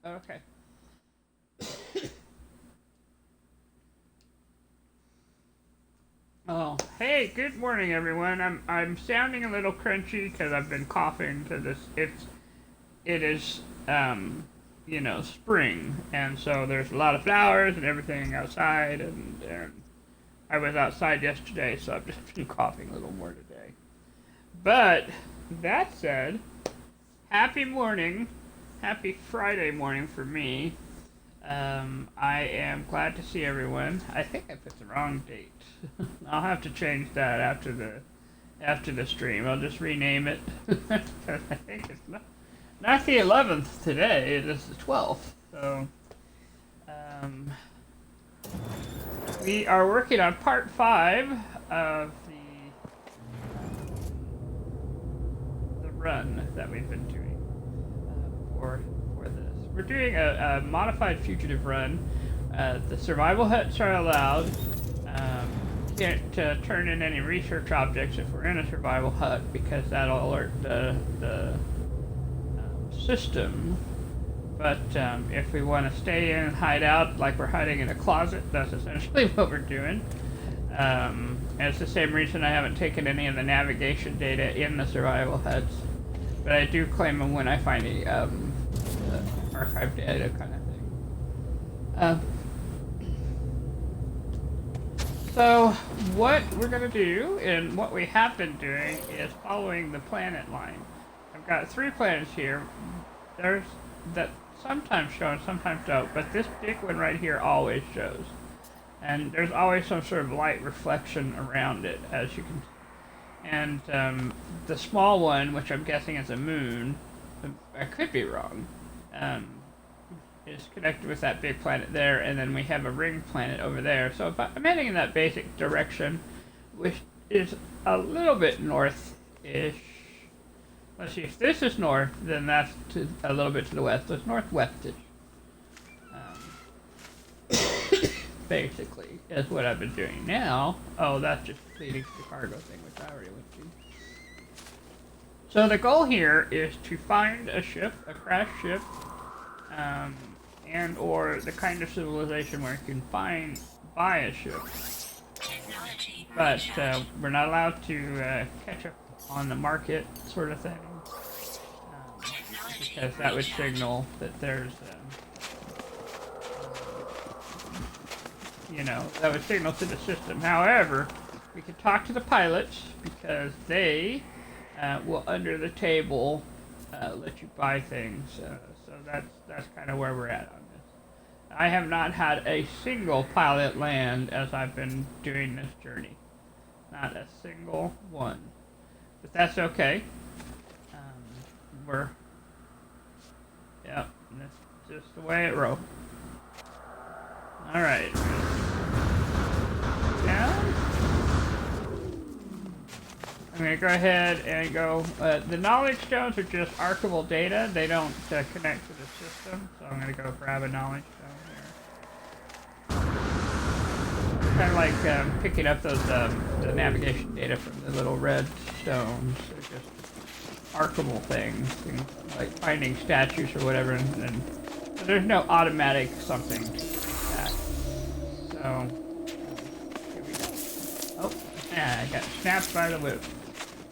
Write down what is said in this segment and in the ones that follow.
Okay. Oh, hey, good morning, everyone. I'm sounding a little crunchy because I've been coughing. Because it is spring, and so there's a lot of flowers and everything outside, and I was outside yesterday, so I've just been coughing a little more today. But that said, happy morning, happy Friday morning for me. I am glad to see everyone. I think I put the wrong date. I'll have to change that after the stream. I'll just rename it because I think it's not the 11th today. It is the 12th. So um, we are working on part 5 of the run that we've been doing for this. We're doing a modified fugitive run. The survival huts are allowed. Can't turn in any research objects if we're in a survival hut because that'll alert the system. But if we want to stay in and hide out like we're hiding in a closet, that's essentially what we're doing. And it's the same reason I haven't taken any of the navigation data in the survival huts. But I do claim them when I find the archive data kind of thing. So what we're going to do, and what we have been doing, is following the planet line. I've got 3 planets here. There's that sometimes show and sometimes don't, but this big one right here always shows. And there's always some sort of light reflection around it, as you can. And the small one, which I'm guessing is a moon, I could be wrong, is connected with that big planet there, and then we have a ring planet over there. So if I'm heading in that basic direction, which is a little bit north-ish. Let's see, if this is north, then that's a little bit to the west. So it's northwestish. Basically, is what I've been doing now. Oh, that's just leading to the cargo thing, which I already went to. So the goal here is to find a ship, a crashed ship, and or the kind of civilization where you can buy a ship. But we're not allowed to catch up on the market sort of thing, because that would signal that there's that would signal to the system. However, we can talk to the pilots because they will under the table let you buy things. So that's kind of where we're at on this. I have not had a single pilot land as I've been doing this journey. Not a single one. But that's okay. Yep, that's just the way it rolls. Alright. Down. I'm going to go ahead and go. The knowledge stones are just archival data. They don't connect to the system. So I'm going to go grab a knowledge stone here. Kind of like picking up those the navigation data from the little red stones. They're just archival things like finding statues or whatever. And so there's no automatic something to that. So here we go. Oh, yeah, I got snapped by the whip.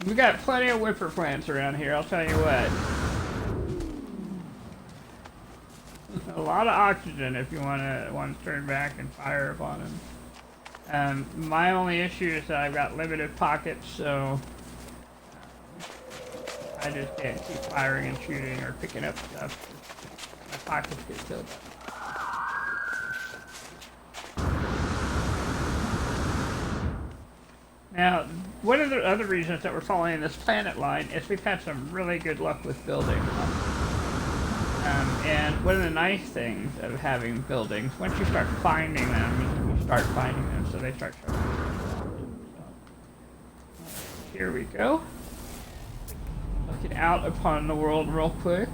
We got plenty of whipper plants around here, I'll tell you what. A lot of oxygen if you want to turn back and fire upon them. My only issue is that I've got limited pockets, so I just can't keep firing and shooting or picking up stuff. My pockets get filled up. Now, one of the other reasons that we're following this planet line is we've had some really good luck with building. And one of the nice things of having buildings, once you start finding them, you start finding them, so they start showing up. So, here we go. Looking out upon the world real quick.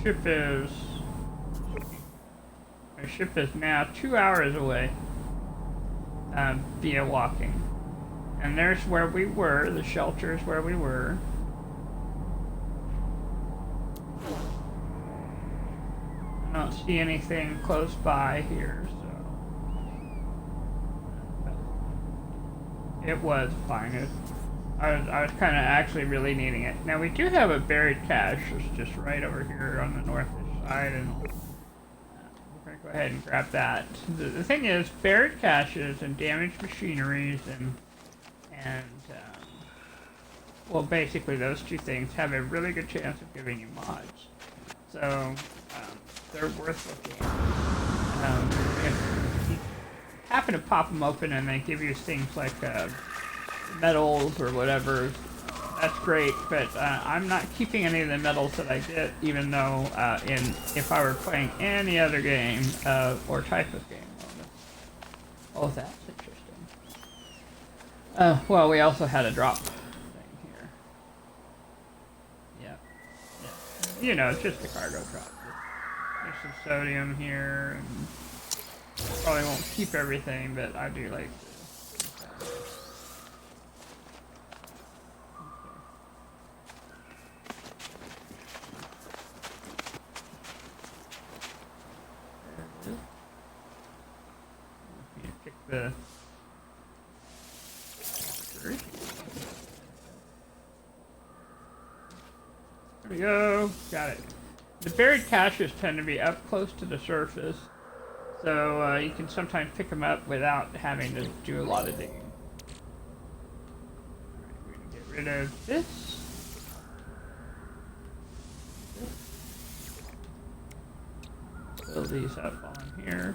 Ship is Our ship is now 2 hours away via walking. And there's where we were. The shelter is where we were. I don't see anything close by here, so it was fine. I was kind of actually really needing it. Now we do have a buried cache that's just right over here on the northish side, and we're gonna go ahead and grab that. The thing is, buried caches and damaged machineries and well, basically those two things have a really good chance of giving you mods. So they're worth looking at. If you happen to pop them open and they give you things like metals or whatever, that's great, but I'm not keeping any of the metals that I get, even though if I were playing any other game or type of game. Oh, that's interesting. Well, we also had a drop thing here. Yeah. You know, it's just a cargo drop. There's some sodium here, and probably won't keep everything, but I do like to. Pick the. There we go. Got it. The buried caches tend to be up close to the surface, so you can sometimes pick them up without having to do a lot of digging. Alright, we're gonna get rid of this. Fill these up on here.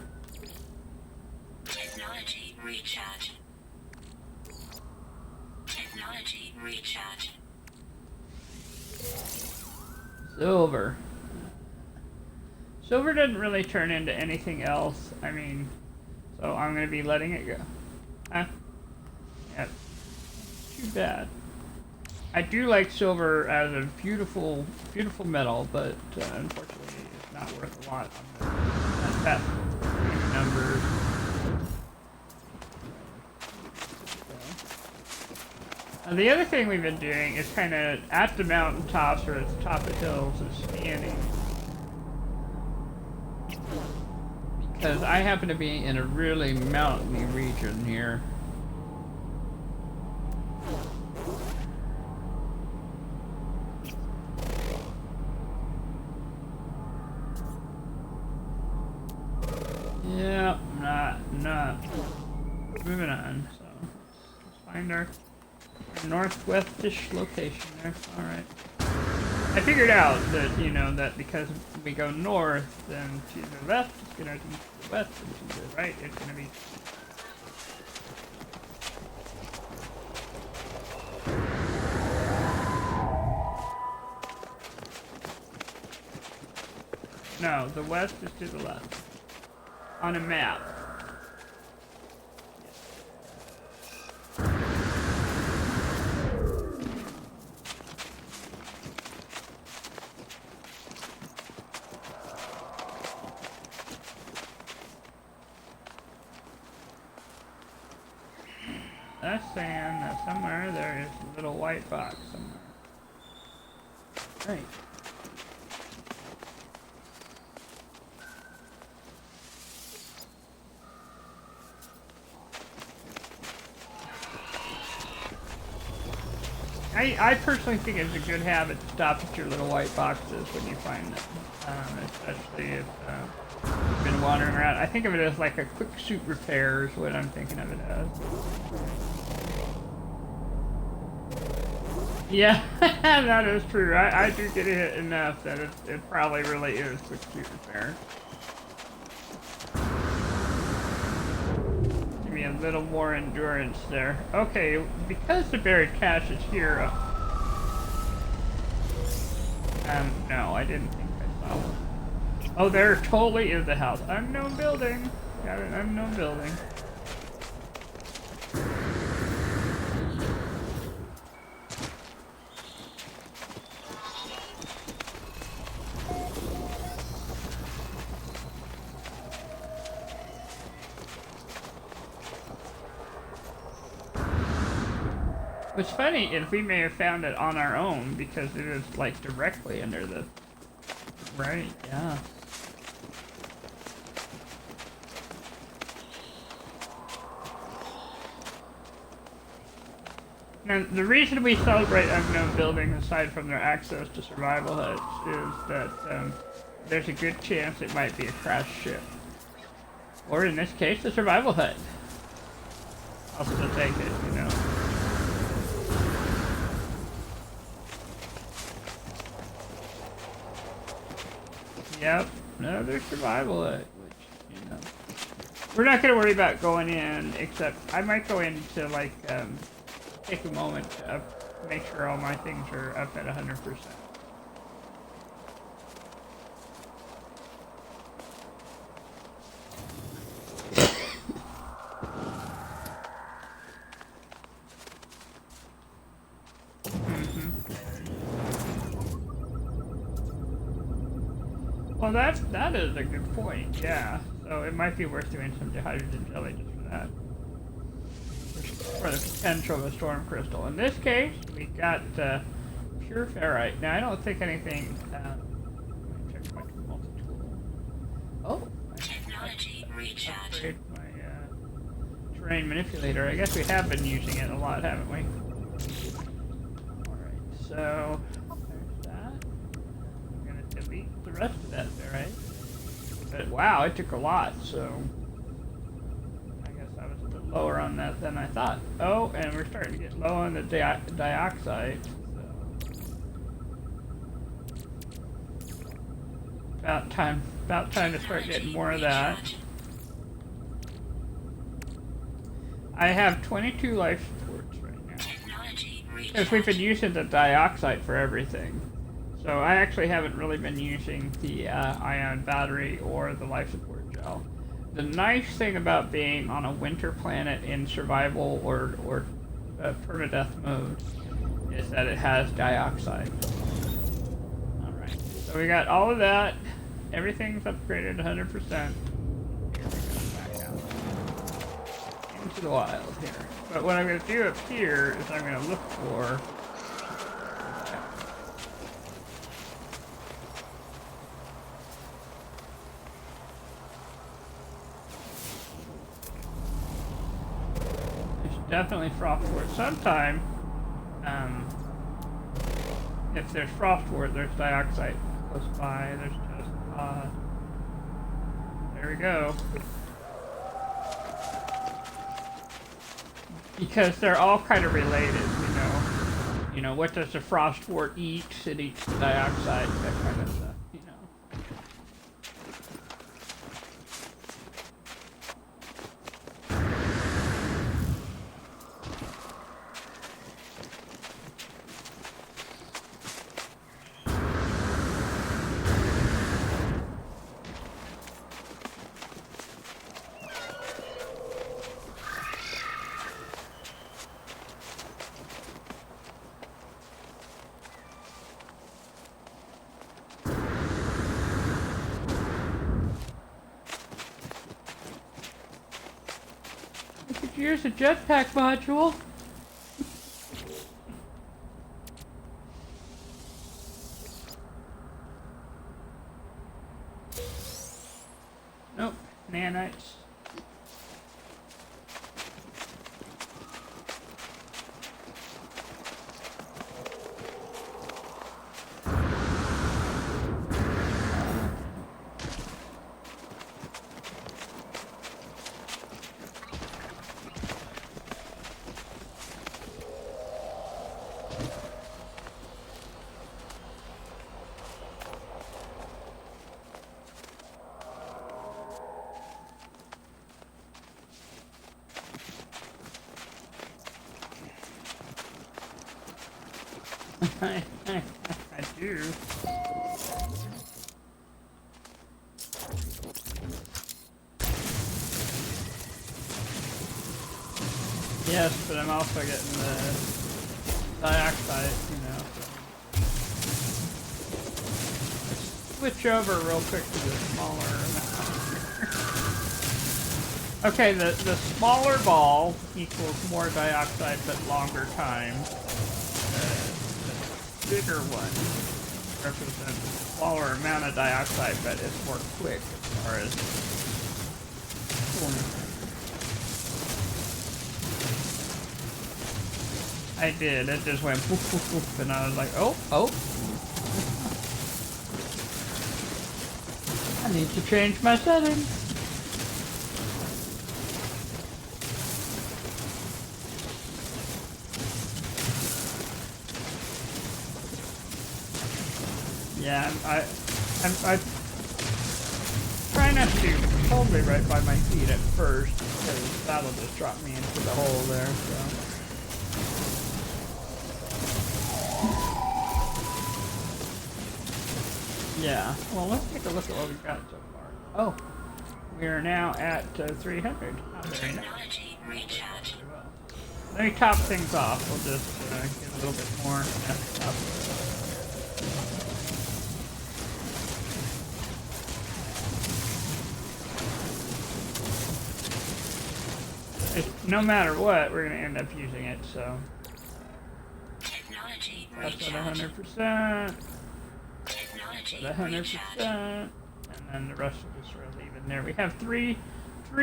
Technology recharge. Technology recharge. Silver. Silver doesn't really turn into anything else. I mean, so I'm going to be letting it go. Huh? Yep. Too bad. I do like silver as a beautiful, beautiful metal, but unfortunately it's not worth a lot on that numbers. The other thing we've been doing is kind of at the mountaintops or at the top of hills is scanning. Because I happen to be in a really mountainy region here. Yeah, not. Moving on, so let's find our northwestish location there. Alright. I figured out that, you know, that because we go north, then to the left it's gonna be to the west, and to the right it's gonna be. No, the west is to the left. On a map. That's saying that somewhere there is a little white box somewhere. Right. I personally think it's a good habit to stop at your little white boxes when you find them, especially if you've been wandering around. I think of it as like a quick suit repair is what I'm thinking of it as. Yeah, that is true. I do get hit enough that it probably really is quick suit repair. Give me a little more endurance there. Okay, because the buried cache is here. No, I didn't think I saw one. Oh, there totally is a house. Unknown building. Got an unknown building. What's funny is we may have found it on our own because it is like directly under the... Right, yeah. Now, the reason we celebrate unknown buildings aside from their access to survival huts is that there's a good chance it might be a crashed ship. Or in this case, a survival hut. I'll still take it, you know. Yep, another survival hut, which, you know. We're not going to worry about going in, except I might go in to, like, take a moment to make sure all my things are up at 100%. Well, that is a good point, yeah. So it might be worth doing some hydrogen jelly just for that. For the potential of a storm crystal. In this case, we got pure ferrite. Now, I don't think anything... let me check my multi-tool. Oh! Technology recharge. Upgrade my terrain manipulator. I guess we have been using it a lot, haven't we? Alright, so... there's that. I'm going to delete the rest of that ferrite. But wow, it took a lot, so... lower on that than I thought. Oh, and we're starting to get low on the dioxide. So. About time to start getting more of that. I have 22 life supports right now. Because we've been using the dioxide for everything. So I actually haven't really been using the ion battery or the life support gel. The nice thing about being on a winter planet in survival or permadeath mode is that it has dioxide. Alright, so we got all of that. Everything's upgraded 100%. Here we go, back out. Into the wild here. But what I'm going to do up here is I'm going to look for... Definitely frost wort. Sometime, if there's frost wort, there's dioxide close by. There's just there we go. Because they're all kind of related, you know. You know, what does the frost wort eat? It eats the dioxide, that kind of stuff. Here's a jetpack module. Nope, nanites. I do. Yes, but I'm also getting the dioxide, you know. Let's switch over real quick to the smaller amount. Okay, the smaller ball equals more dioxide but longer time. The bigger one represents a smaller amount of dioxide but it's more quick as far as coolness. I did, it just went poof poof poof and I was like, oh, oh. I need to change my settings. Yeah, I try not to be totally right by my feet at first, because that'll just drop me into the hole there, so. Yeah, well, let's take a look at what we've got so far. Oh, we are now at 300. Not very nice. Technology recharge. Let me top things off. We'll just get a little bit more messed up. No matter what, we're going to end up using it, so. Technology That's recharge. at 100%. Technology At 100%. recharge. And then the rest will just sort of leave in there. We have three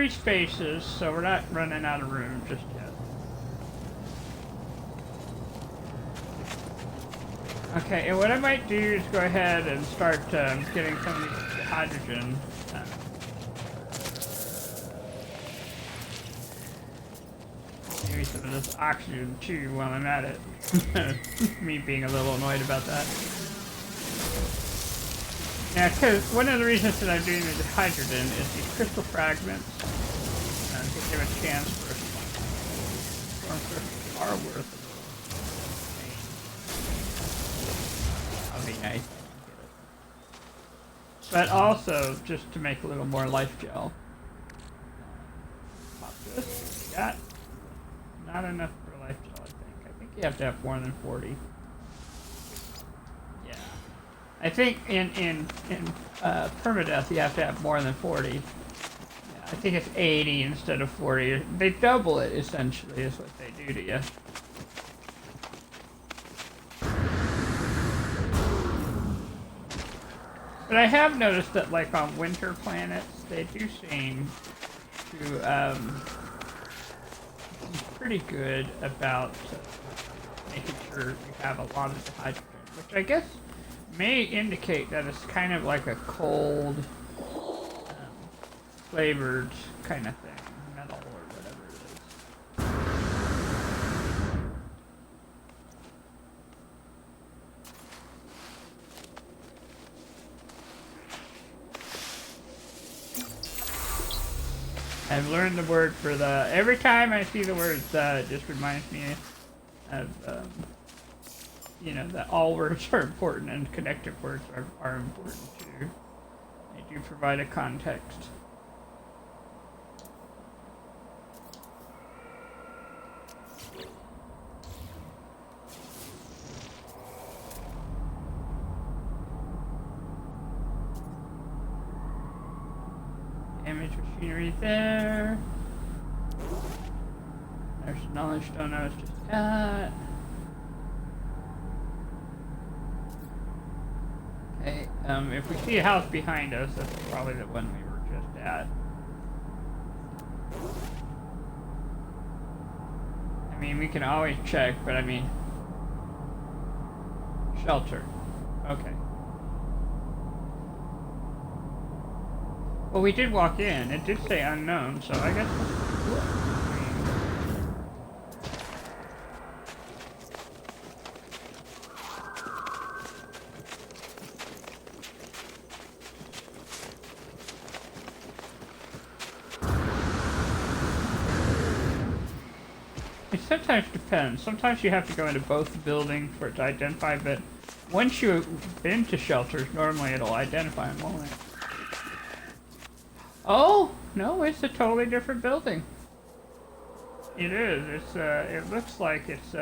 spaces, so we're not running out of room just yet. Okay, and what I might do is go ahead and start getting some of these hydrogen. Maybe some of this oxygen too while I'm at it. Me being a little annoyed about that. Yeah, because one of the reasons that I'm doing the hydrogen is these crystal fragments. To give a chance for storm crystals are worth it. That'll be nice. But also, just to make a little more life gel. Pop this. What we got? Not enough for life gel, I think. I think you have to have more than 40. Yeah. I think in permadeath you have to have more than 40. Yeah, I think it's 80 instead of 40. They double it, essentially, is what they do to you. But I have noticed that, like, on winter planets, they do seem to be pretty good about making sure you have a lot of hydrogen, which I guess may indicate that it's kind of like a cold, flavored kind of thing, metal or whatever it is. I've learned the word for the. Every time I see the word "the," it just reminds me of, you know, that all words are important and connective words are important too. They do provide a context. Damage machinery there. There's the knowledge stone I was just at. Okay, if we see a house behind us, that's probably the one we were just at. I mean, we can always check, but I mean... Shelter. Okay. Well, we did walk in. It did say unknown, so I guess we'll look. It sometimes depends. Sometimes you have to go into both buildings for it to identify, but once you've been to shelters, normally it'll identify them, won't it? Oh, no, it's a totally different building. It is. It's it looks like it's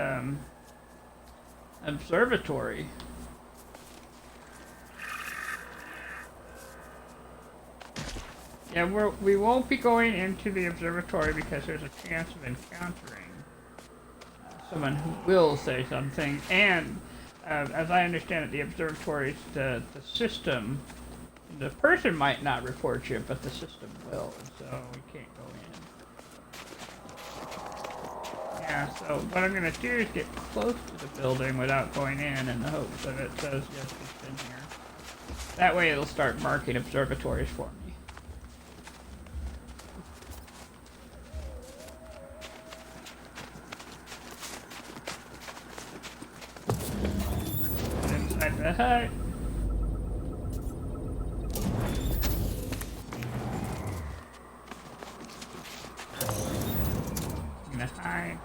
observatory. Yeah, we won't be going into the observatory because there's a chance of encountering someone who will say something. And as I understand it, the observatory is the system. The person might not report you, but the system will, so we can't go in. Yeah, so what I'm going to do is get close to the building without going in the hopes that it says, yes, it's been here. That way it'll start marking observatories for me. Inside the hut. I'm gonna hide.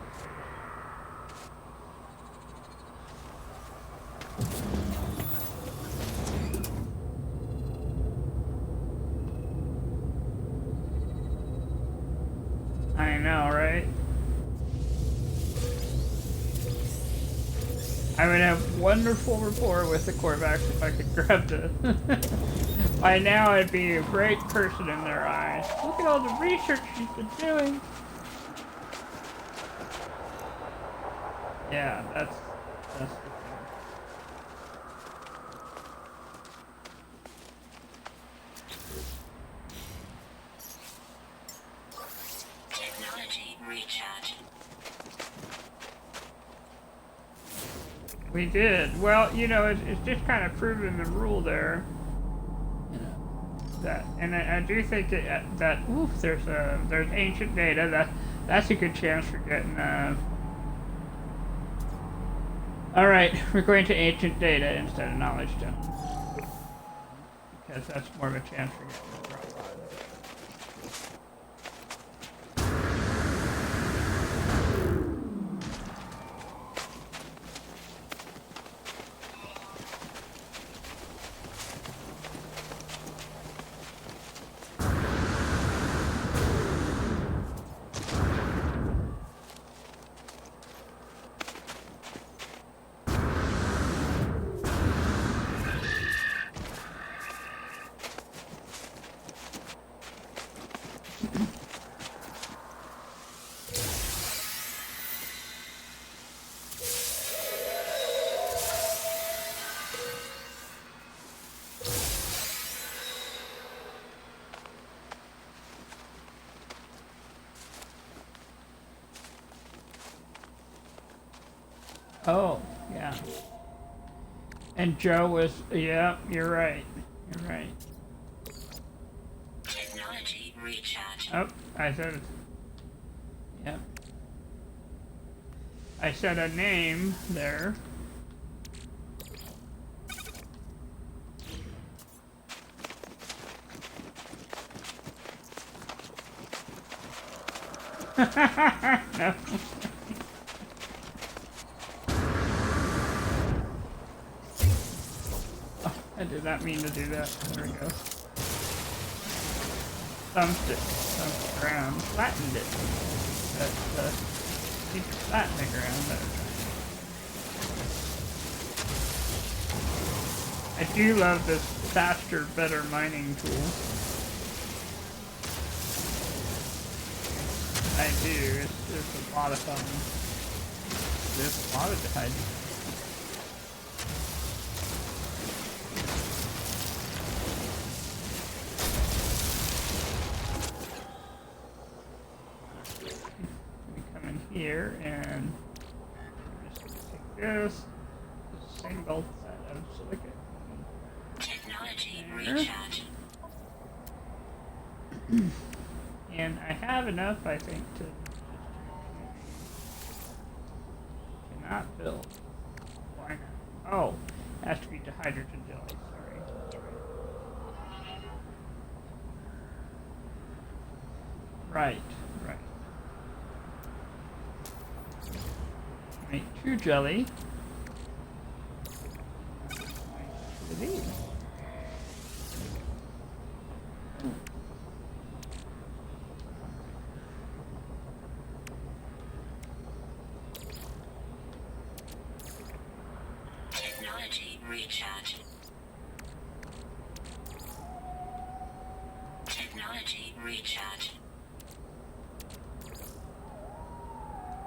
I know, right? I would have wonderful rapport with the Corvax if I could grab the... By now I'd be a great person in their eyes. Look at all the research she's been doing. Yeah, that's the thing. Technology recharge. We did. Well, you know, it's just kind of proving the rule there. That, and I do think that oof, there's ancient data. That's a good chance for getting. All right, we're going to ancient data instead of knowledge stone because that's more of a chance for getting a drop on. Oh, yeah. And Joe was, yeah, you're right. You're right. Technology recharge. Oh, I said, yep. I said a name there. No. Oh, I did not mean to do that. There we go. Thumped it. Thumped the ground. Flattened it. But, keep it flat in the ground. I do love this faster, better mining tool. I do. It's a lot of fun. There's a lot of hydrogen. We come in here and I'm just gonna take this single set of silicate. Technology There. recharge. And I have enough, I think, to cannot build. Why not? Oh, it has to be to hydrogen jelly. Sorry. That's right. Right. Make 2 jelly. Make 2 of these. Technology recharge. Technology Technology recharge.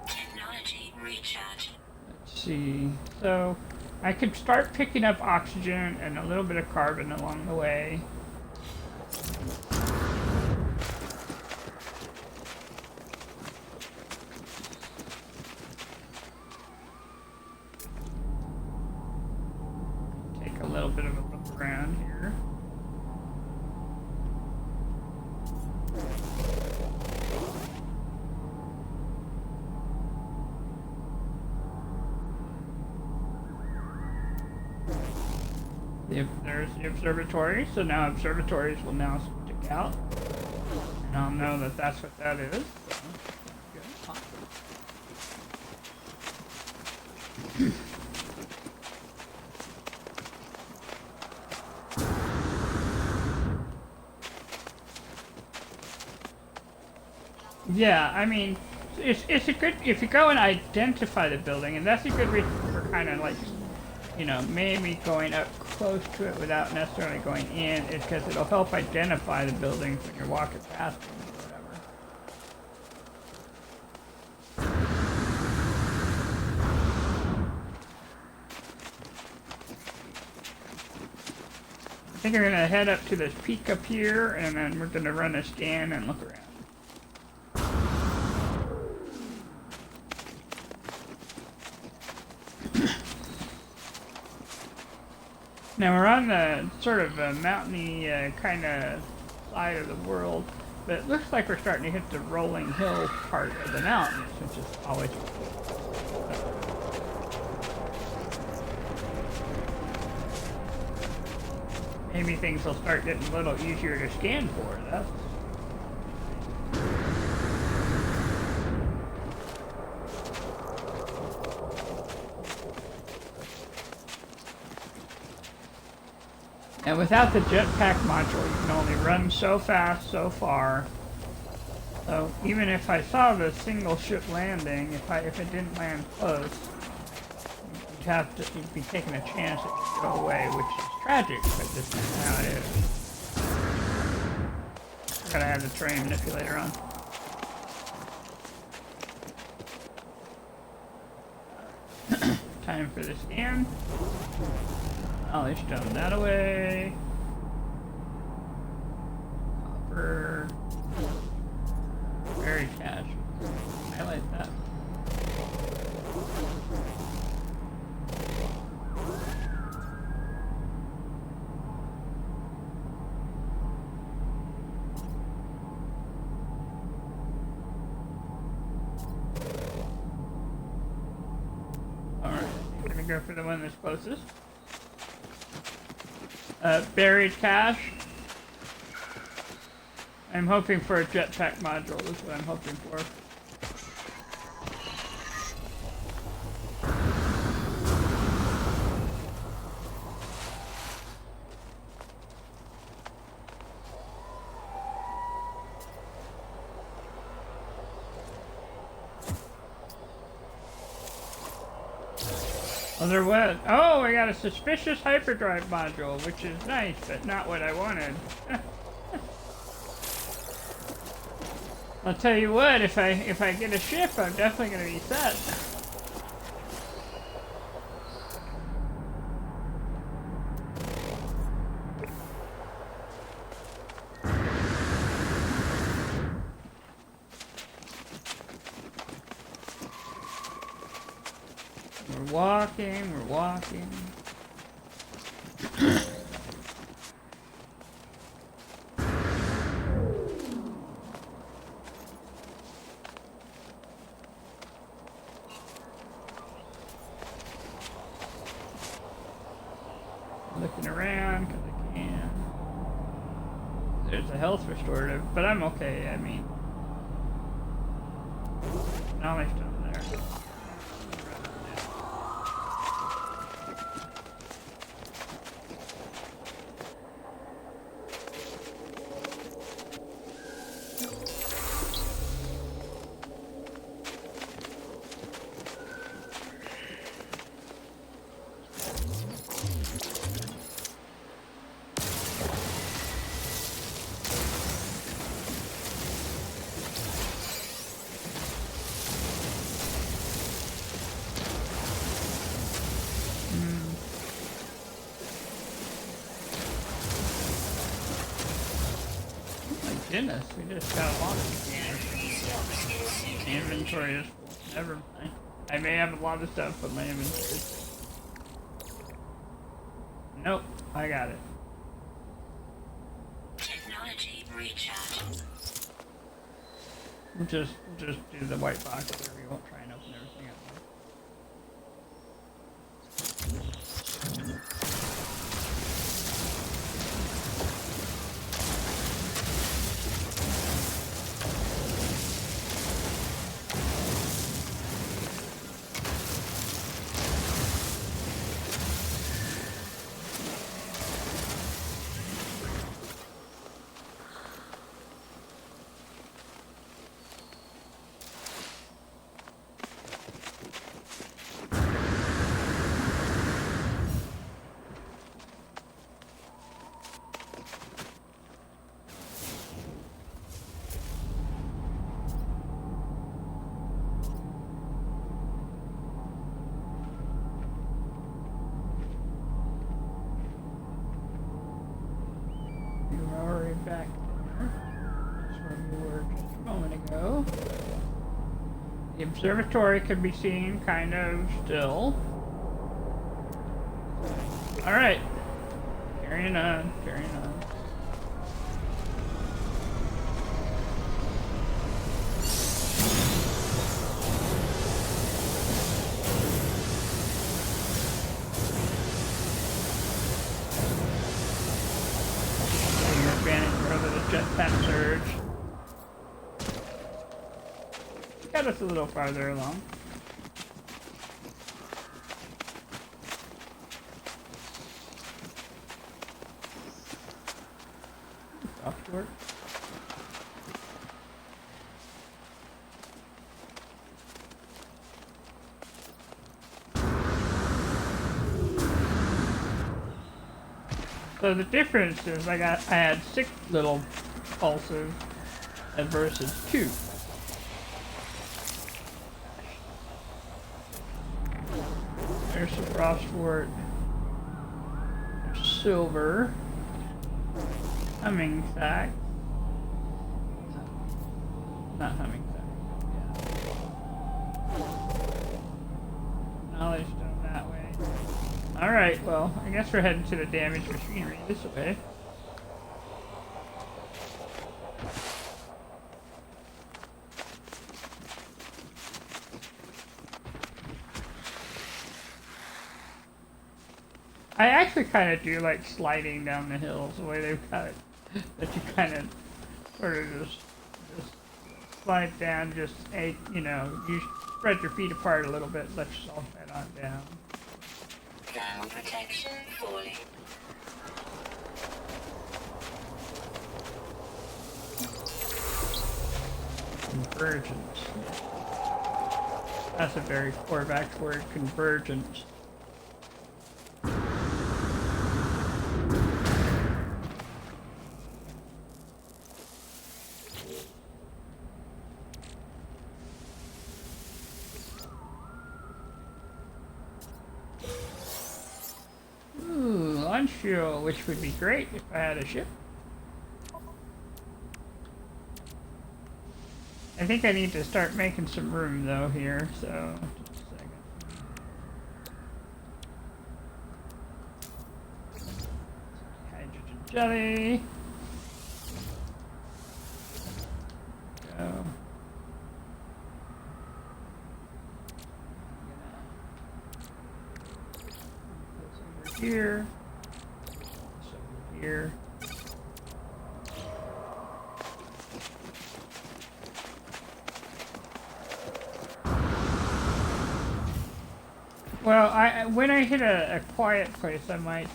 Technology recharge. Let's see. So I could start picking up oxygen and a little bit of carbon along the way. Take a little bit of a look around here. If there's the observatory, so now observatories will now stick out, and I'll know that that's what that is. So, good. Yeah, I mean, it's a good if you go and identify the building, and that's a good reason for kind of like, you know, maybe going up close to it without necessarily going in, is because it'll help identify the buildings when you're walking past them or whatever. I think I'm gonna head up to this peak up here, and then we're gonna run a scan and look around. Now we're on the sort of mountainy kind of side of the world, but it looks like we're starting to hit the rolling hill part of the mountains, which is always maybe things will start getting a little easier to scan for. That's and without the jetpack module, you can only run so fast, so far. So even if I saw the single ship landing, if it didn't land close, you'd be taking a chance it would go away, which is tragic, but this is how it is. Gotta have the terrain manipulator on. Time for the scan. Knowledge stone that away. Copper. Very cash. Highlight that. Alright, I'm gonna go for the one that's closest. Buried cache. I'm hoping for a jetpack module, is what I'm hoping for. Well, there was. Oh, I got a suspicious hyperdrive module, which is nice, but not what I wanted. I'll tell you what, if I get a ship, I'm definitely gonna be set. We're walking, we're walking. Looking around because I can. There's a health restorative, but I'm okay. I mean, knowledge down there. My goodness, we just got a lot of inventory is full. Never mind. I may have a lot of stuff, but my inventory is full. Nope, I got it. Technology recharge. We'll just do the white box here. We won't try and open everything at once. You're already back there. That's where you were just a moment ago. The observatory can be seen kind of still. Alright. Carrying on, carrying on. Jetpack surge. Got us a little farther along. Upward. So the difference is I had 6 little pulses versus 2. There's the frostwort. There's silver. Humming sack. Not humming sack. Yeah. Knowledge stone that way. Alright, well, I guess we're heading to the damaged machinery this way. I actually kind of do like sliding down the hills, the way they've got it. That you kind of sort of just slide down, just, you know, you spread your feet apart a little bit, let yourself head on down. Thermal protection falling. Convergence. That's a very Korvax word, convergence. Launch fuel, which would be great if I had a ship. I think I need to start making some room though here, so just a second. Hydrogen jelly. Go. This over here. This over here. Well, when I hit a quiet place, I might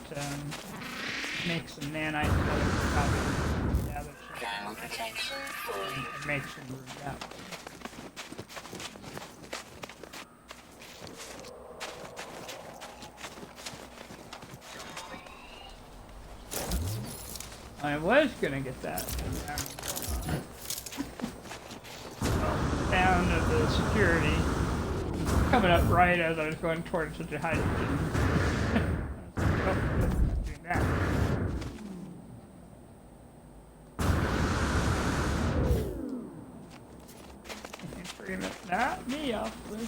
make some nanites and gather some Protection and make some room that way. I was gonna get that sound of the security coming up right as I was going towards the hydrogen. Oh, doing that. agreement. Not me, officer.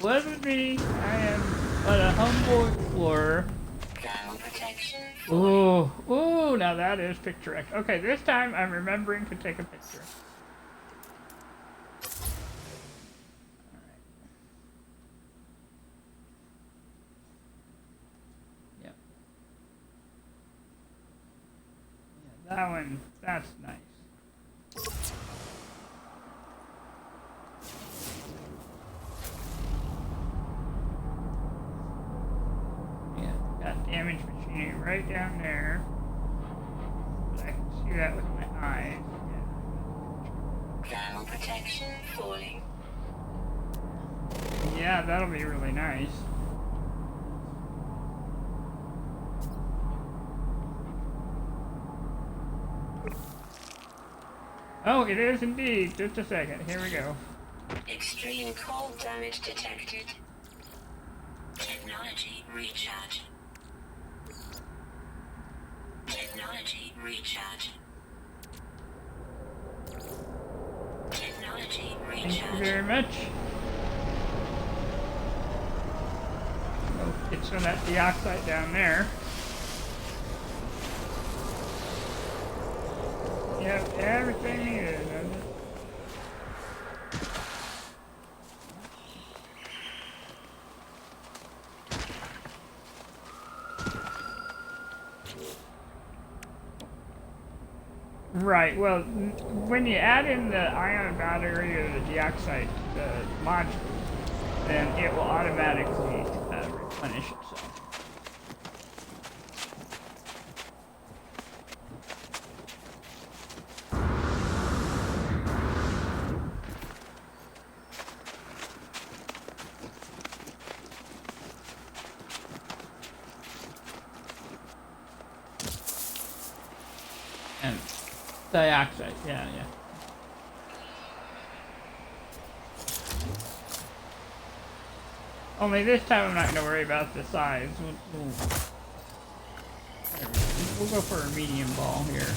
Wasn't me. I am but a humble explorer. Ground protection. Ooh, ooh, now that is picturesque. Okay, this time I'm remembering to take a picture. Alright. Yep. Yeah, that one, that's nice. Yeah, got damaged machinery right down there. But I can see that with my eyes. Ground protection falling. Yeah, that'll be really nice. Oh, it is indeed. Just a second. Here we go. Extreme cold damage detected. Technology recharge. Technology recharge. Technology Thank you recharge. very much. Oh, it's from that dioxide down there. Yep, everything needed. Doesn't it? Right, well, when you add in the ion battery or the dioxide module, then it will automatically replenish itself. And dioxide, yeah. Only this time I'm not going to worry about the size. We'll go for a medium ball here.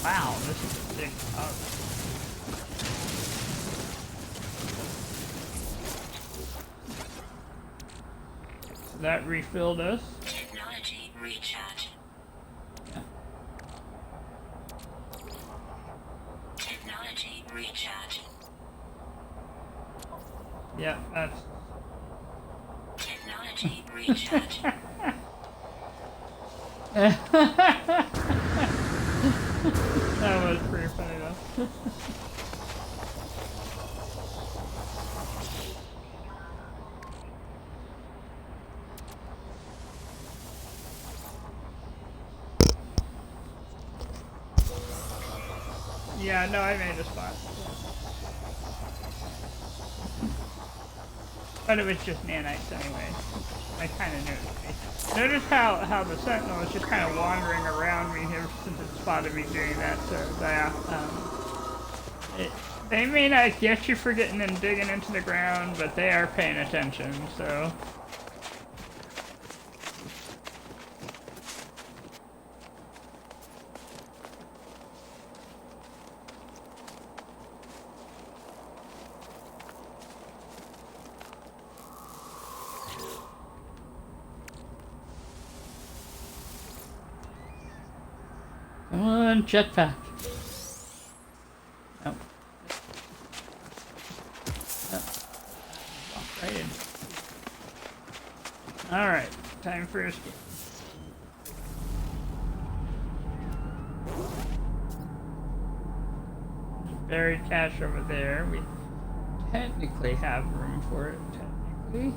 Wow, this is a big tub. So that refilled us. Technology recharge. Yeah. Technology recharge. Yeah, that's... Technology recharge. That was pretty funny though. Yeah, no, I made a spot. But it was just nanites anyway. I kind of knew it would be. Notice how the sentinel is just kind of wandering around me here since it spotted me doing that. So they may not get you for getting and digging into the ground, but they are paying attention. So. Come on, jetpack. Nope. Walk right in. Alright, time for escape. There's buried cache over there. We technically have room for it, technically.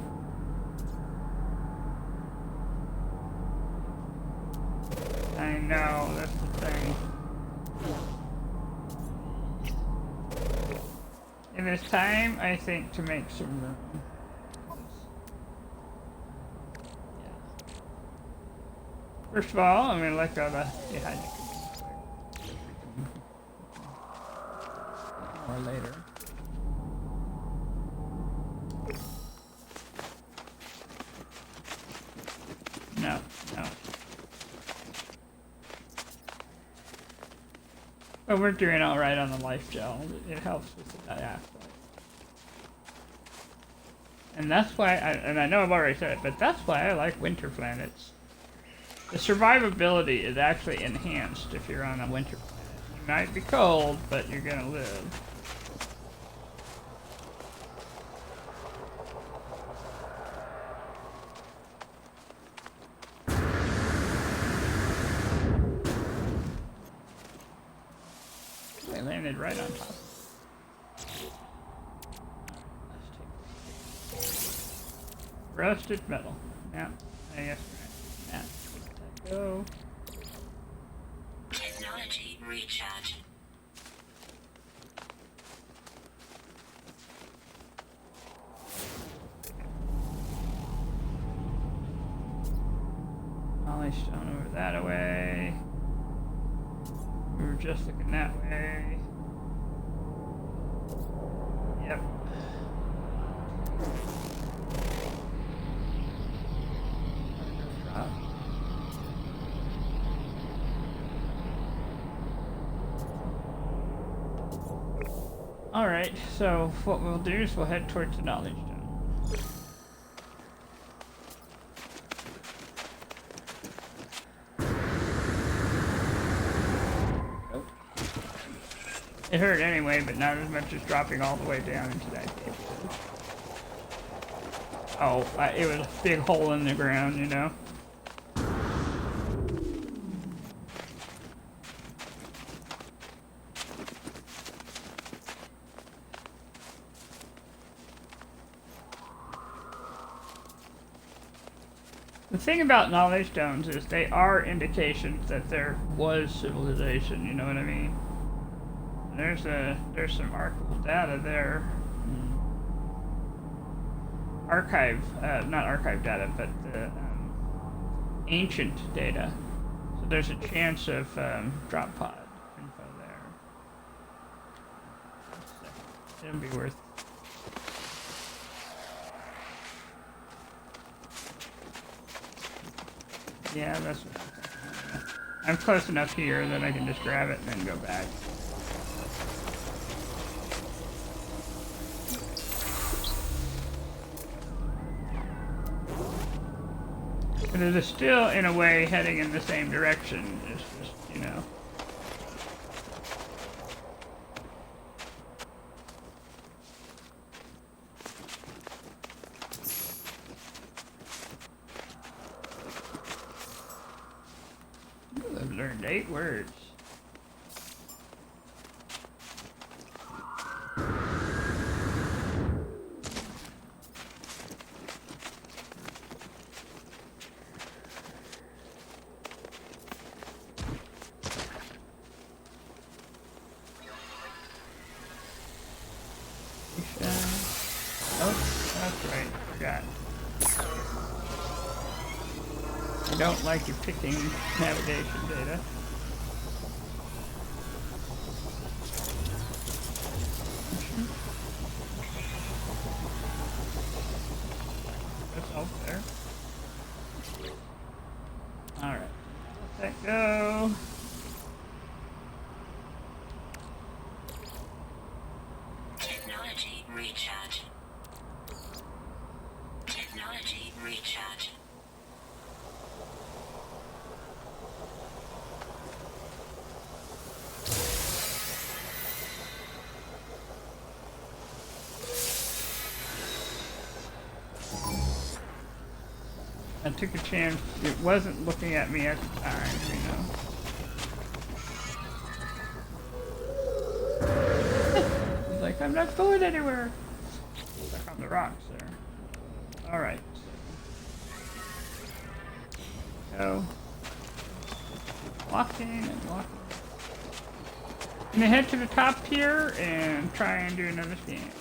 I know, that's the thing. It is time, I think, to make some room. Yeah. First of all, I'm going to let go of the dehydrator. Or later. But we're doing all right on the life gel. It helps with the diaphragm. And that's why, and I know I've already said it, but that's why I like winter planets. The survivability is actually enhanced if you're on a winter planet. You might be cold, but you're gonna live. They landed right on top. Rusted metal. Yeah, I guess right. Yeah, let that go. Technology recharge. Ollie stone over that way. We were just looking that way. Yep. Drop. Alright, so what we'll do is we'll head towards the knowledge dome. Nope. It hurt anyway, but not as much as dropping all the way down into that cave. Oh, it was a big hole in the ground, you know? The thing about knowledge stones is they are indications that there was civilization, you know what I mean? There's some archival data there. Not archive data, but the ancient data. So there's a chance of drop pod info there. It'll be worth. Yeah, that's what I'm thinking. I'm close enough here that I can just grab it and then go back. But it is still, in a way, heading in the same direction. It's just, you know. Ooh, I've learned 8 words. I don't like you picking navigation data. That's out there. Alright. Let that go. Technology recharge. Technology recharge. I took a chance. It wasn't looking at me at the time, you know. It's like, I'm not going anywhere. Stuck on the rocks there. Alright. Go. Walking and walking. I'm gonna head to the top here and try and do another scan.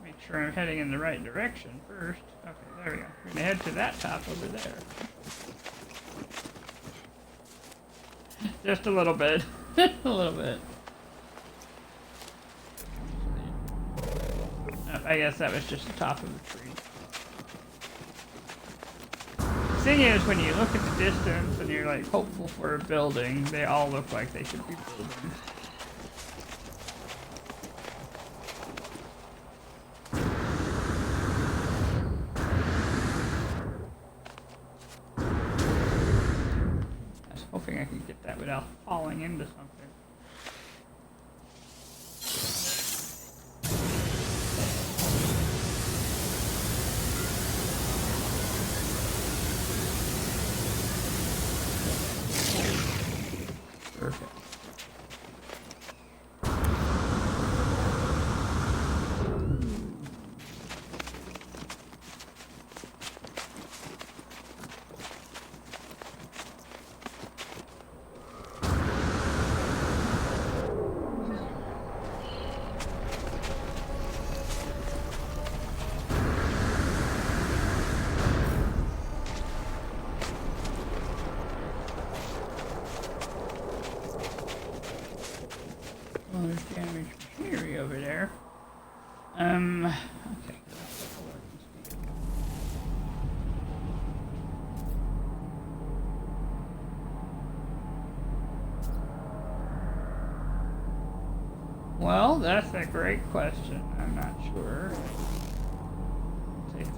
Make sure I'm heading in the right direction first. Okay, there we go. We're gonna head to that top over there. Just a little bit. A little bit. I guess that was just the top of the tree. thing is, when you look at the distance and you're like hopeful for a building, they all look like they should be buildings. I was hoping I could get that without falling into something. Perfect. Oh, there's damaged machinery over there. Okay. Well, that's a great question. I'm not sure. Let's see.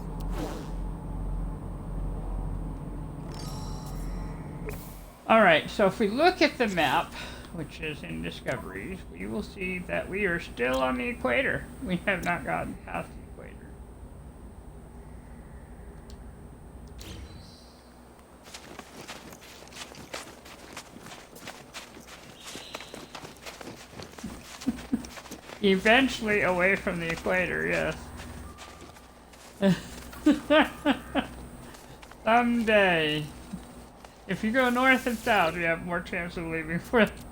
All right, so if we look at the map, which is in Discoveries, we will see that we are still on the equator. We have not gotten past the equator. Eventually away from the equator, yes. Someday. If you go north and south, you have more chance of leaving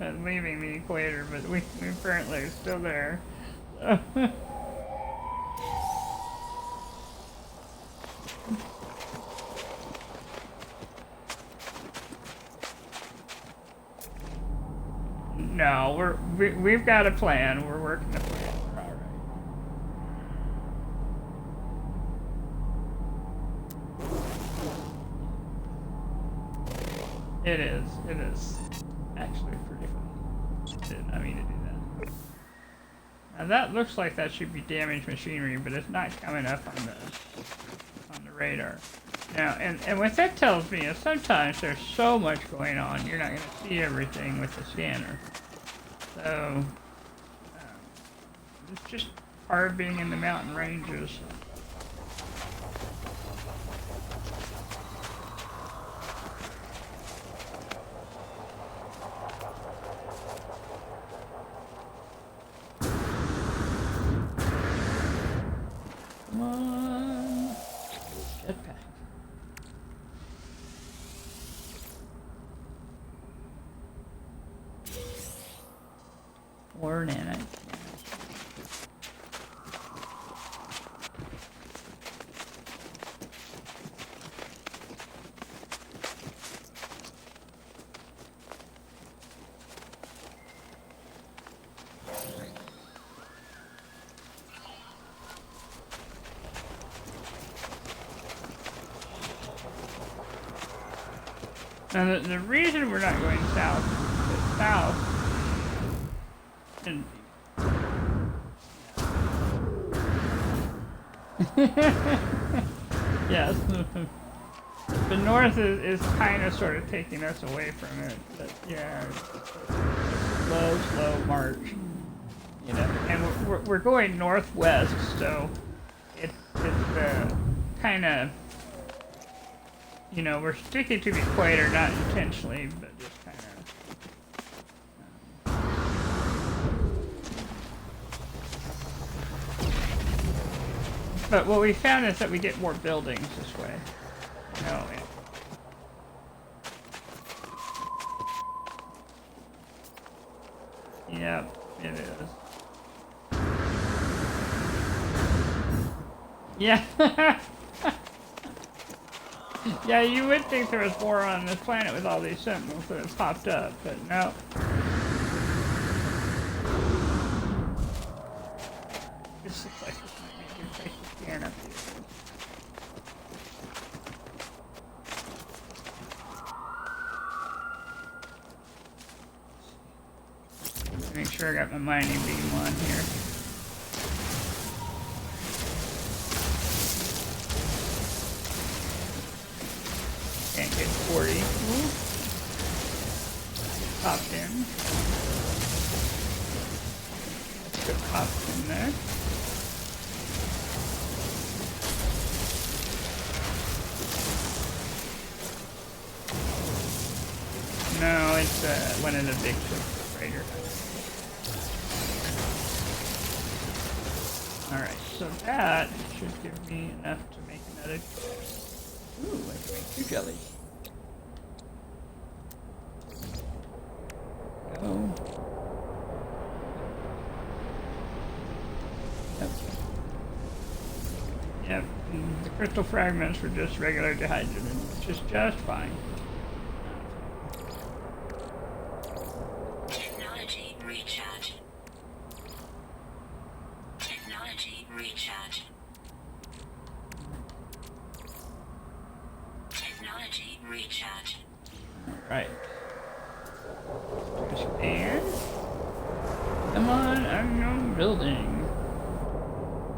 than leaving the equator, but we apparently are still there. No, we've got a plan. We're working the plan. We're all right. It is. It is actually pretty funny. Did not mean to do that. Now that looks like that should be damaged machinery, but it's not coming up on the radar. Now, and what that tells me is sometimes there's so much going on, you're not going to see everything with the scanner. So, it's just part of being in the mountain ranges. Come on. Jetpack. Or nanites. Now the reason we're not going south is south. And yes, the north is kind of sort of taking us away from it, but yeah, slow march, you know. And we're going northwest, so it's kind of, you know, we're sticking to the equator, not intentionally, but just kind of. But what we found is that we get more buildings this way. You know, yep, it is. Yeah. Yeah, you would think there was more on this planet with all these sentinels that have popped up, but no. This looks like this might be a good place to scan up here. make sure I got my mining beam on here. Can't get 40. Ooh. Popped in. Let's get popped in there. No, it's one of the big ships freighter. Alright, so that should give me enough to make another. Ooh, I can make 2 jellies. Go. Yep. Yep. And the crystal fragments were just regular dihydrogen, which is just fine. Technology recharge. Technology recharge. Technology recharge. Right. Scan. Come on, unknown building.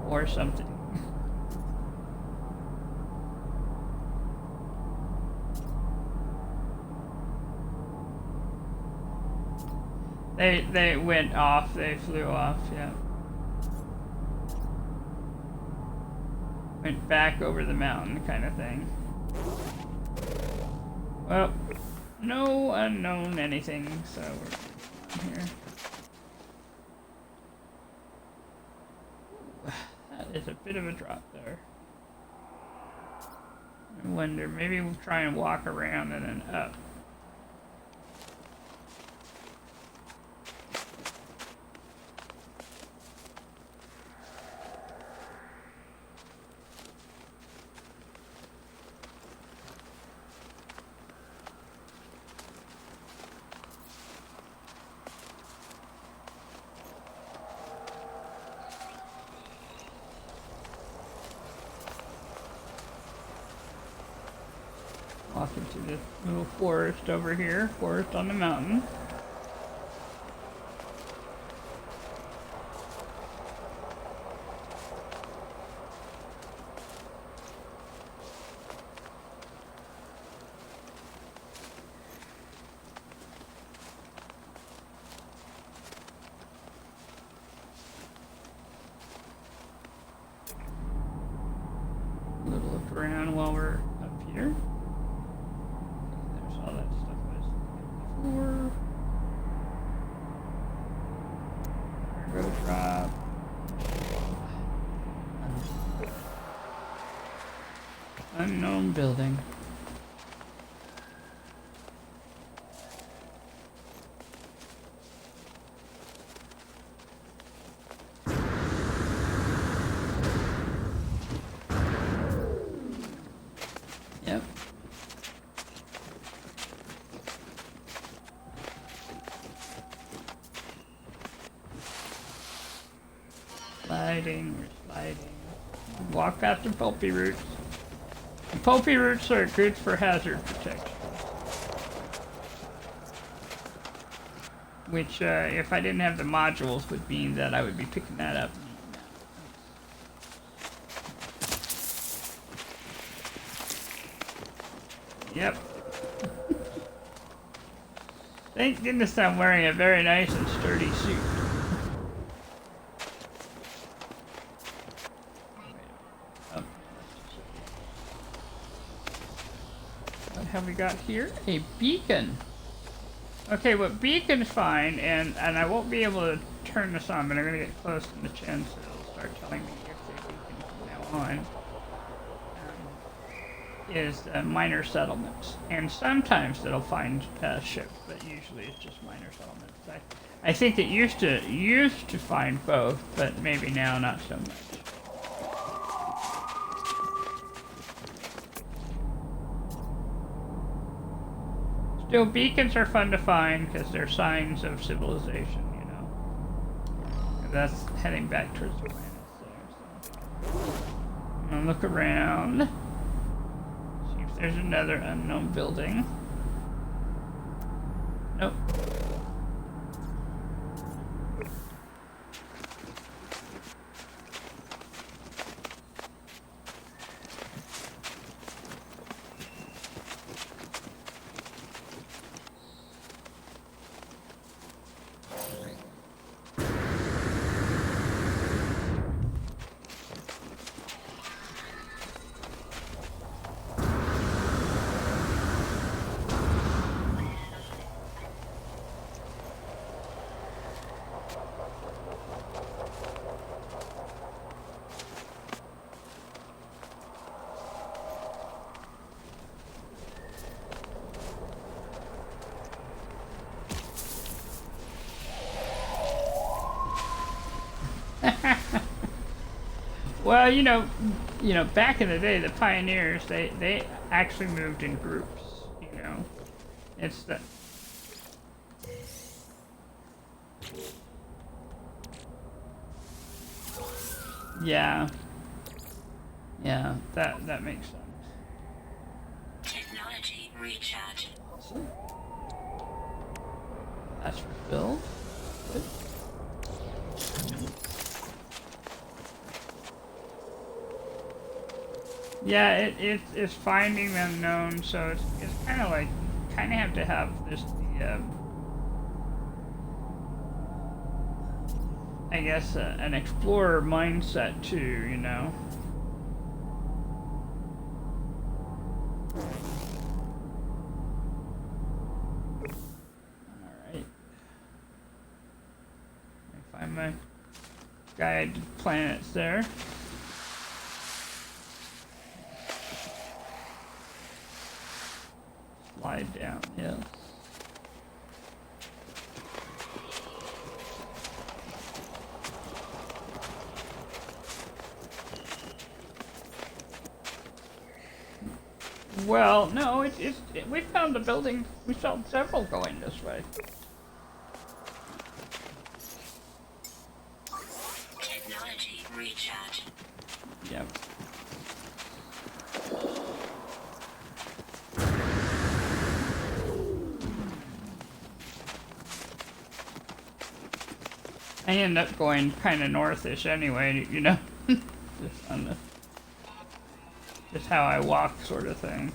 Or something. They went off, they flew off, yeah. Went back over the mountain kind of thing. Well, no unknown anything, so we're here. That is a bit of a drop there. I wonder, maybe we'll try and walk around and then up. Off into this little forest over here, forest on the mountain. A little look around while we're up here. All that stuff was before. Cargo drop. Unknown building. Yep. Sliding, we're sliding. Walk past the pulpy roots. The pulpy roots are good for hazard protection. Which, if I didn't have the modules, would mean that I would be picking that up. Yep. Thank goodness I'm wearing a very nice and sturdy suit. What have we got here? A beacon. Okay, well, beacon's fine, and I won't be able to turn this on, but I'm going to get close to the chin, so it'll start telling me if the beacon from now on. Is minor settlements, and sometimes it'll find ships, but usually it's just minor settlements. I think it used to find both, but maybe now not so much. Still, beacons are fun to find because they're signs of civilization, you know. And that's heading back towards the planet there. So. I'm gonna look around. There's another unknown building. Nope. Well, back in the day, the pioneers they actually moved in groups. You know, it's the yeah, yeah. That makes sense. Technology recharge. Awesome. That's fulfilled. Good. Yeah, it's finding the unknown, so it's kind of like have to have this I guess an explorer mindset too, you know. All right, let me find my guide planets there. Slide downhill. Well, no, we found a building. We found several going this way. Technology recharge. Yep. I end up going kind of northish anyway, you know, just on the, just how I walk, sort of thing.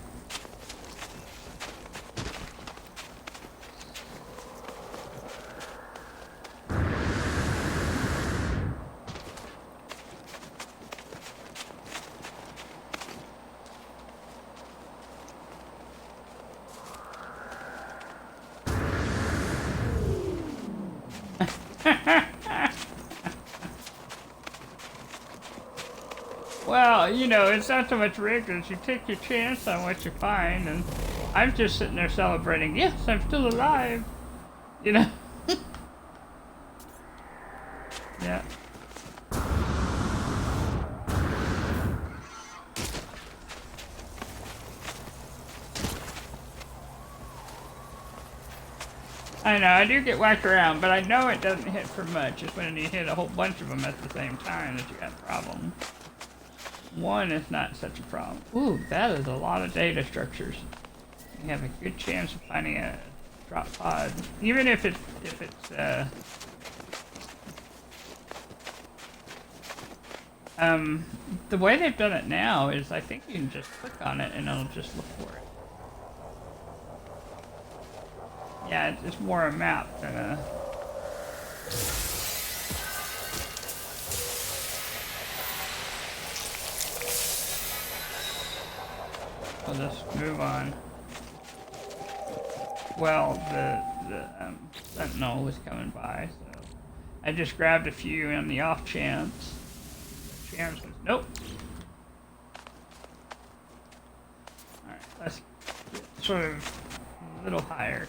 Well, it's not so much rigged as you take your chance on what you find, and I'm just sitting there celebrating, yes, I'm still alive, you know? Yeah. I know, I do get whacked around, but I know it doesn't hit for much. It's when you hit a whole bunch of them at the same time that you got problems. One is not such a problem. Ooh, that is a lot of data structures. You have a good chance of finding a drop pod, even if it's the way they've done it now is I think you can just click on it and it'll just look for it. Yeah, it's more a map than a. I'll just move on. Well, the sentinel was coming by, so I just grabbed a few on the off chance. The chance was nope. All right, let's get sort of a little higher.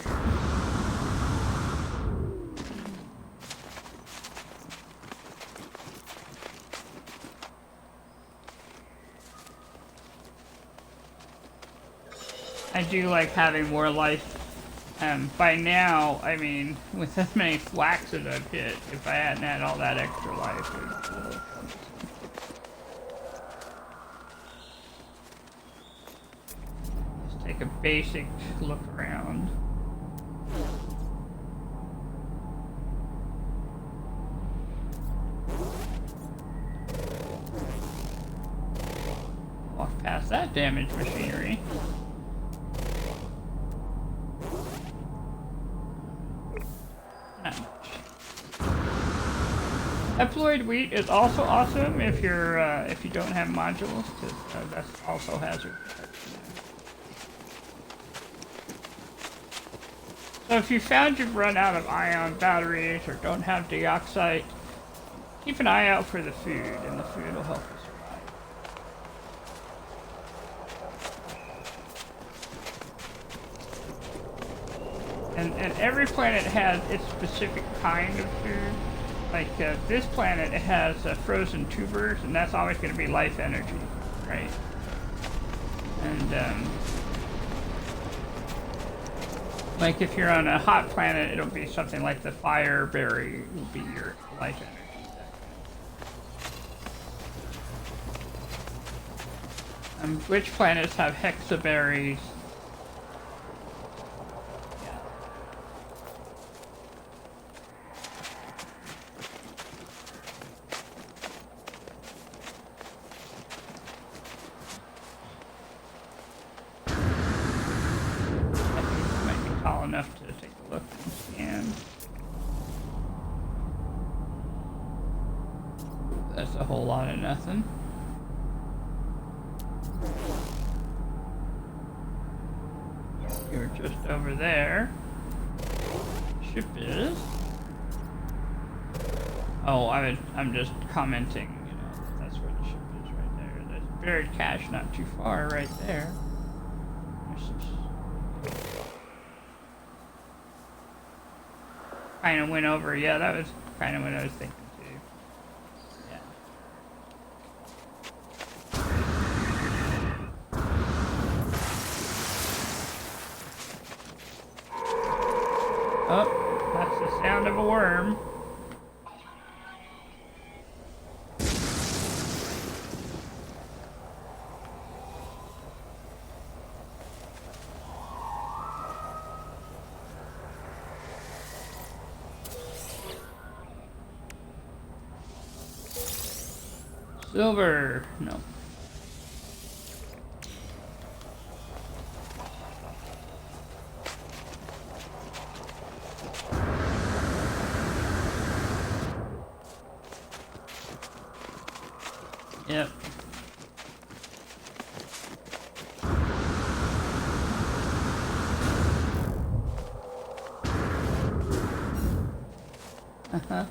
I do like having more life. By now, I mean, with as many thwacks as I've hit, if I hadn't had all that extra life, it would be a little cumbersome. Just take a basic look around. Walk past that damaged machinery. Eploid wheat is also awesome if you're if you don't have modules, because that's also hazard protection. So if you found you've run out of ion batteries or don't have dioxide, keep an eye out for the food, and the food will help you survive. And every planet has its specific kind of food. like this planet, it has frozen tubers, and that's always going to be life energy, right? And like if you're on a hot planet, it'll be something like the fire berry will be your life energy. Which planets have hexaberries? Yeah. I think this might be tall enough to take a look and scan. That's a whole lot of nothing. You're just over there. Ship is. Oh, I'm just commenting, you know, that's where the ship is right there. There's buried cache not too far right there. There's some... Kind of went over, yeah, that was kind of what I was thinking too. Yeah. Oh, that's the sound of a worm. Silver, no. Yep. Uh-huh.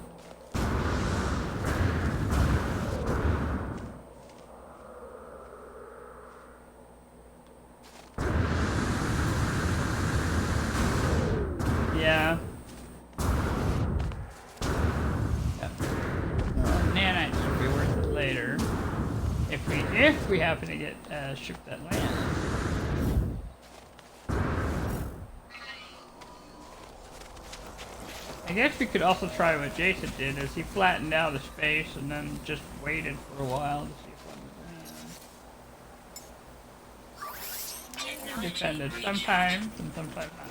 Yeah. Yep. Nanites will be worth it later. If we happen to get a ship that lands. I guess we could also try what Jason did, is he flattened out the space and then just waited for a while to see if one would land. Depended sometimes and sometimes not.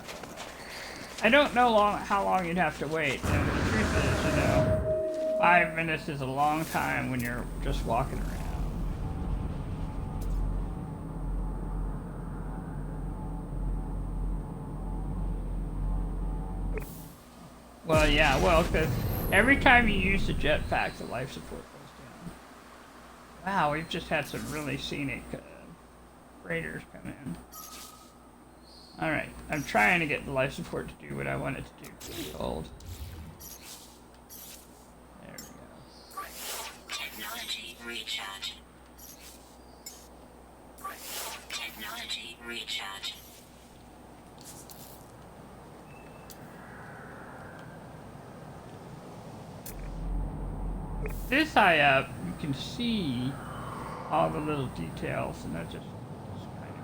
I don't know how long you'd have to wait, and the truth is, you know, 5 minutes is a long time when you're just walking around. Well, yeah, well, because every time you use the jetpack, the life support goes down. Wow, we've just had some really scenic freighters come in. Alright, I'm trying to get the life support to do what I want it to do. Please hold. There we go. Technology recharge. Technology recharge. This high up, you can see all the little details, and that just kind of...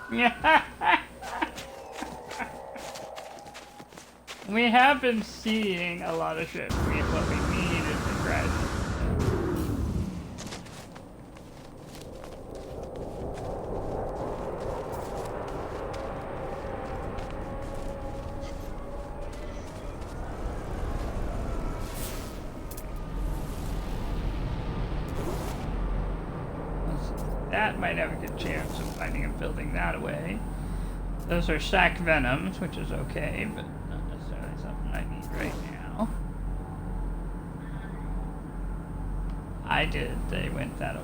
Yeah. We have been seeing a lot of ships. What we need is the crash. that might have a good chance of finding a building that way. Those are sac venoms, which is okay, but not necessarily something I need right now. I did. They went that way.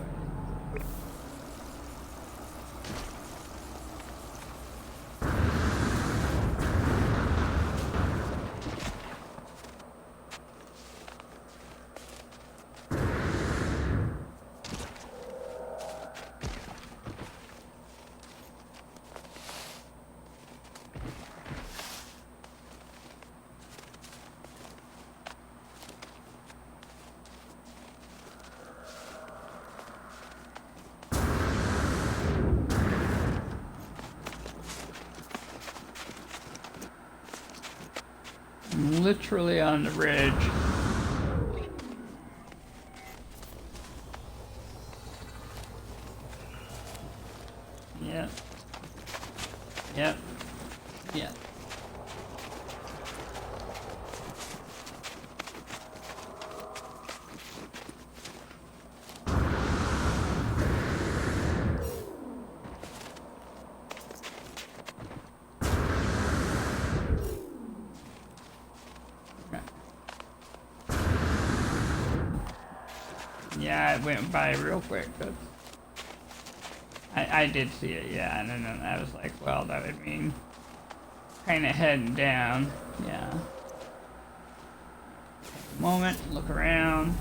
I'm literally on the ridge. Yep. Yep. Yep. Yeah, it went by real quick. But I did see it, yeah, and then I was like, well, that would mean kind of heading down. Yeah. Take a moment, look around.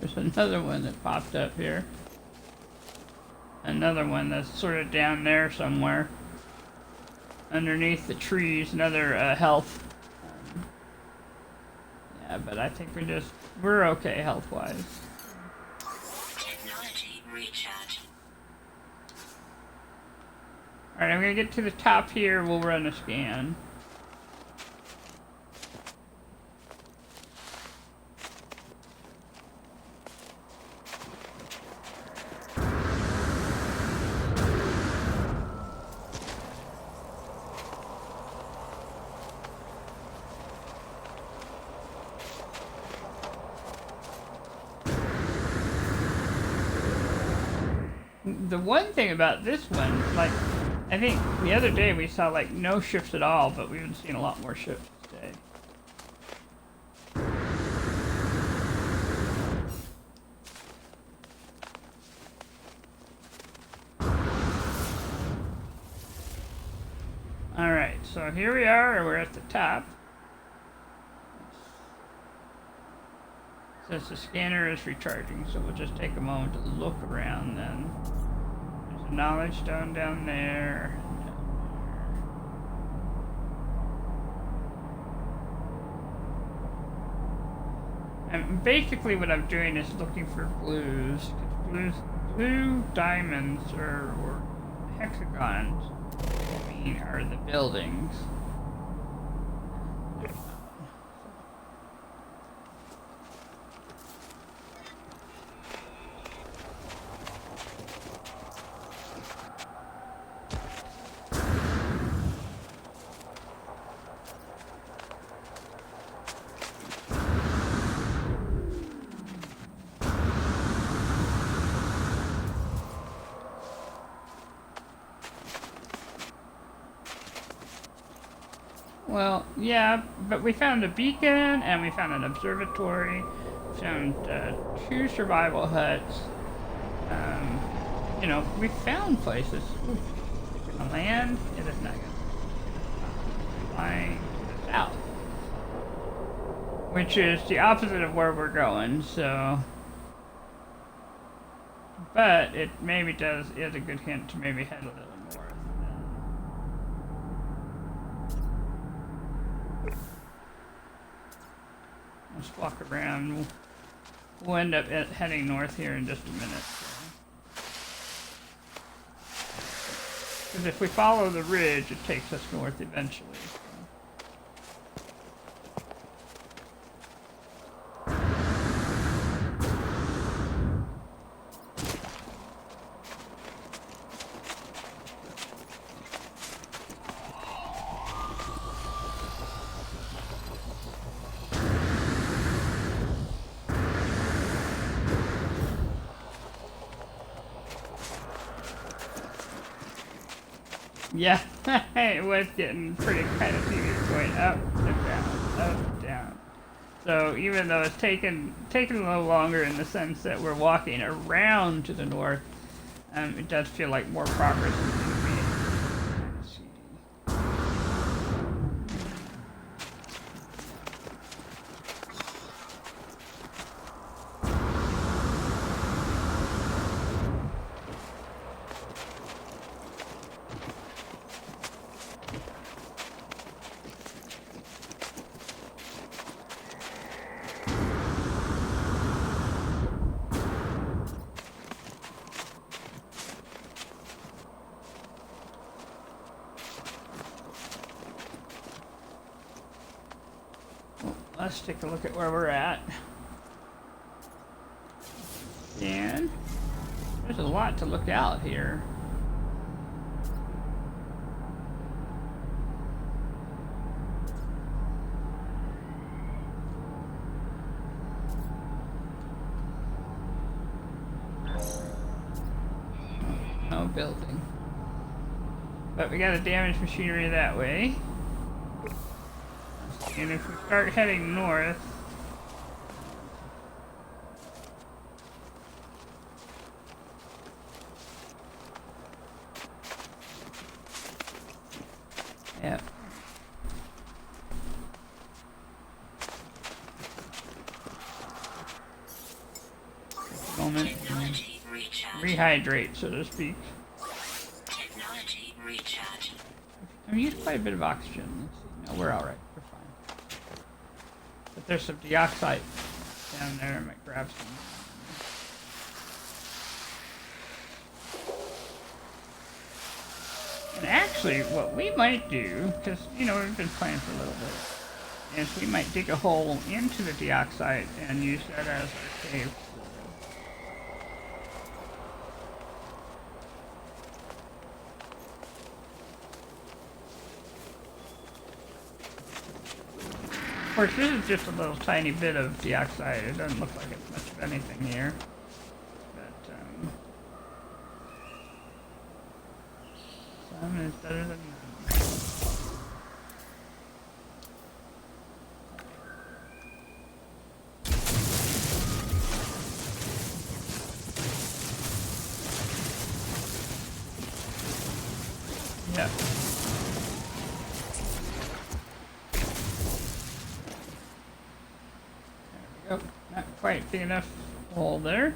There's another one that popped up here. Another one that's sort of down there somewhere. Underneath the trees, another health. Yeah, but I think we're okay health-wise. Technology recharge. Alright, I'm gonna get to the top here, we'll run a scan. The one thing about this one, like, I think the other day we saw like no ships at all, but we've been seeing a lot more ships today. Alright, so here we are, we're at the top. It says the scanner is recharging, so we'll just take a moment to look around then. There's a knowledge stone down there. And basically what I'm doing is looking for blues. 'Cause blue diamonds or hexagons, I mean, are the buildings. Well, yeah, but we found a beacon and we found an observatory. We found 2 survival huts. You know, we found places. Ooh, it's gonna land. It is not gonna flying to the south, which is the opposite of where we're going. So, but it maybe is a good hint to maybe head a little north. walk around. We'll end up heading north here in just a minute. Because if we follow the ridge, it takes us north eventually. Yeah, it was getting pretty kind of tedious going up and down, up and down. So even though it's taken a little longer in the sense that we're walking around to the north, it does feel like more progress is being made. Let's see. Let's take a look at where we're at. And there's a lot to look out here. No building. But we got a damaged machinery that way. And if we start heading north, yeah. Moment. Technology recharge. Rehydrate, so to speak. Technology recharge. We use quite a bit of oxygen. Let's see. No, we're all right. We're fine. But there's some dioxide down there. I might grab some. And actually, what we might do, because, you know, we've been playing for a little bit, is we might dig a hole into the dioxide and use that as our cave. Of course, this is just a little tiny bit of dioxide. It doesn't look like it's much of anything here. But, some is better than none. Yeah. Oh, not quite big enough hole there.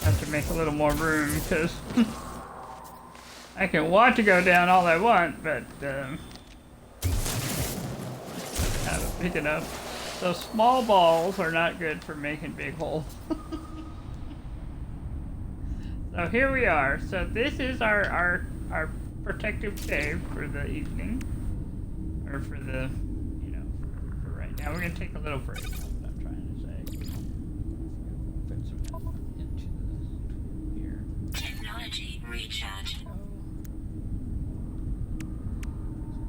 Have to make a little more room because I can want to go down all I want, but not big enough. Those small balls are not good for making big holes. So here we are. So this is our protective cave for the evening, or for the. Now we're going to take a little break, that's what I'm trying to say. Put some into here. Technology recharge.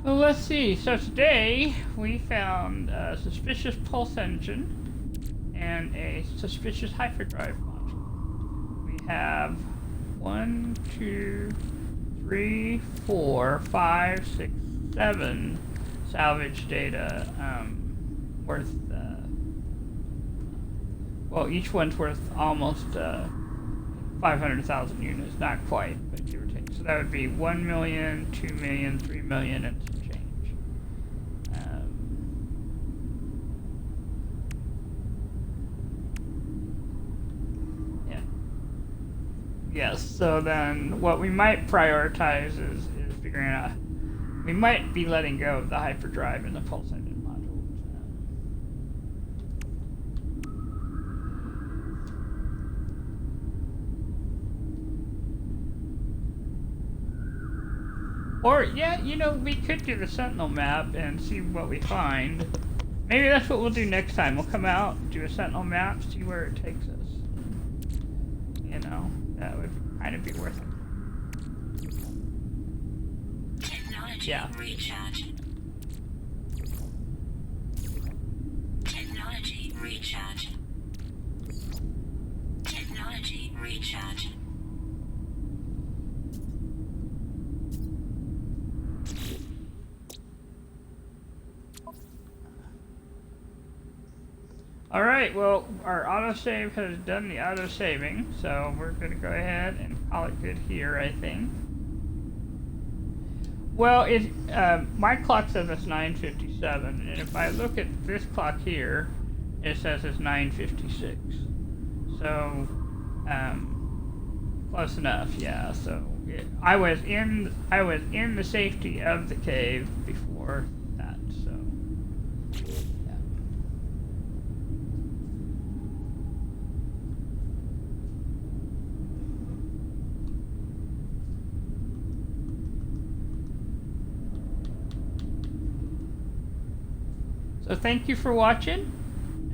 Well, let's see. So today we found a suspicious pulse engine and a suspicious hyperdrive module. We have 1, 2, 3, 4, 5, 6, 7 salvage data. Worth, well, each one's worth almost 500,000 units, not quite, but give or take. So that would be 1 million, 2 million, 3 million, and some change. Yeah. Yes. So then, what we might prioritize is figuring out. We might be letting go of the hyperdrive and the pulse engine. Or, yeah, you know, we could do the Sentinel map and see what we find. Maybe that's what we'll do next time. We'll come out, do a Sentinel map, see where it takes us. You know, that would kind of be worth it. Technology Yeah. recharge. Technology recharge. Technology recharge. Alright, well, our autosave has done the autosaving, so we're going to go ahead and call it good here, I think. Well, my clock says it's 9:57, and if I look at this clock here, it says it's 9:56. So, close enough, yeah. So I was in the safety of the cave before that. So, yeah. So thank you for watching,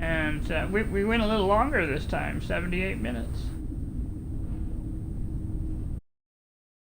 and we went a little longer this time, 78 minutes.